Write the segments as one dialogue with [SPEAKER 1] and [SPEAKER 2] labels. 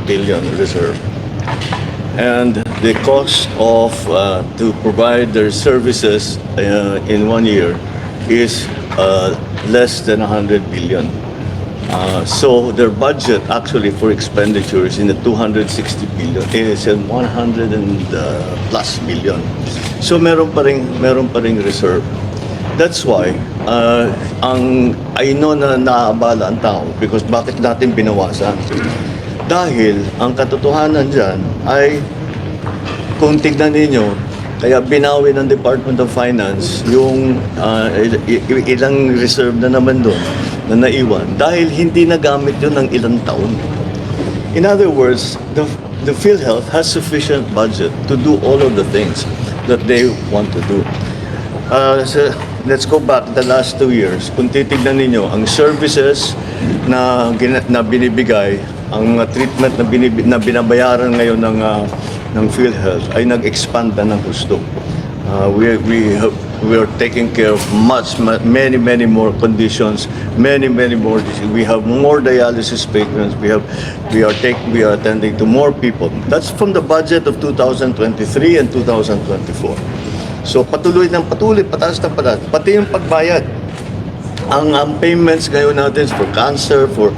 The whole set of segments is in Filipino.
[SPEAKER 1] billion reserve. And the cost of to provide their services in 1 year is less than 100 billion. So their budget actually for expenditure is in the 260 billion. It's in 100 and plus billion. So meron pa ring reserve. That's why I know na naabala ang tao because bakit natin binawasan? Dahil ang katotohanan dyan ay kung tignan ninyo, kaya binawi ng Department of Finance yung ilang reserve na naman doon na naiwan dahil hindi nagamit yun ng ilang taon. In other words, the PhilHealth has sufficient budget to do all of the things that they want to do. So let's go back the last 2 years. Kung titignan ninyo, ang services na binibigay, ang mga treatment na binabayaran ngayon ng PhilHealth ay nag-expand na ng gusto. We are taking care of many more conditions, many more diseases. We have more dialysis patients. We are attending to more people. That's from the budget of 2023 and 2024. So patuloy, pataas na pataas. Pati yung pagbayad. Ang payments ngayon natin for cancer, for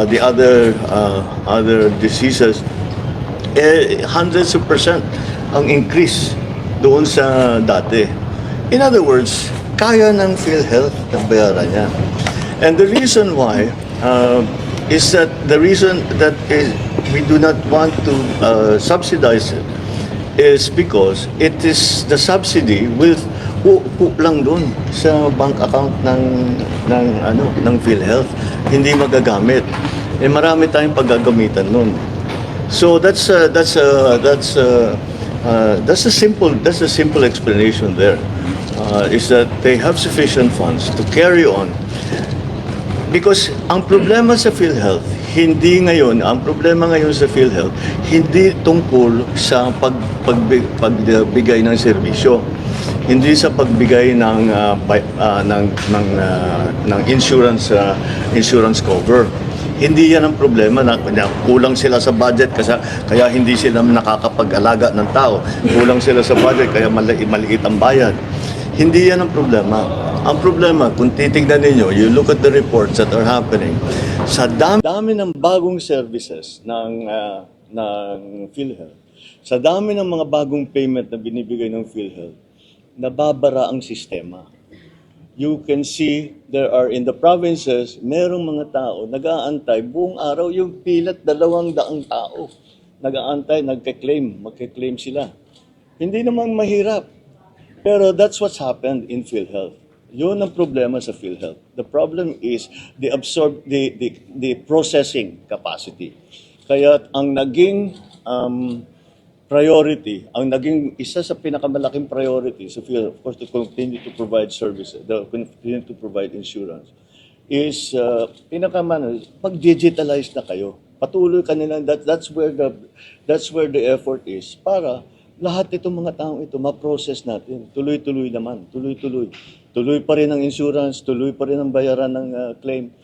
[SPEAKER 1] the other diseases, hundreds of percent ang increase doon sa dati. In other words, kaya ng PhilHealth na bayaran niya. And the reason why is that we do not want to subsidize it is because it is the subsidy lang doon sa bank account ng PhilHealth, hindi magagamit. Marami tayong paggagamitan noon. So that's a simple explanation there. Is that they have sufficient funds to carry on. Because ang problema sa PhilHealth, ang problema ngayon sa PhilHealth, hindi tungkol sa pagbigay ng serbisyo. Hindi sa pagbigay ng insurance cover. Hindi yan ang problema na kulang sila sa budget kaya hindi sila nakakapag-alaga ng tao. Kulang sila sa budget kaya maliit ang bayad. Hindi yan ang problema. Ang problema, kung titignan ninyo, you look at the reports that are happening, sa dami ng bagong services ng PhilHealth, sa dami ng mga bagong payment na binibigay ng PhilHealth, nababara ang sistema. You can see there are in the provinces, merong mga tao nag-aantay buong araw yung pilat 200 tao. Nag-aantay, magke-claim sila. Hindi naman mahirap. Pero that's what's happened in PhilHealth. Yun ang problema sa PhilHealth. The problem is the processing capacity. Kaya ang naging priority, isa sa pinakamalaking priority sa PhilHealth, of course, to continue to provide services, continue to provide insurance, is pag-digitalize na kayo. Patuloy kanila, that's where the effort is para lahat itong mga taong ito ma-process natin. Tuloy-tuloy naman, tuloy-tuloy. Tuloy pa rin ang insurance, tuloy pa rin ang bayaran ng claim.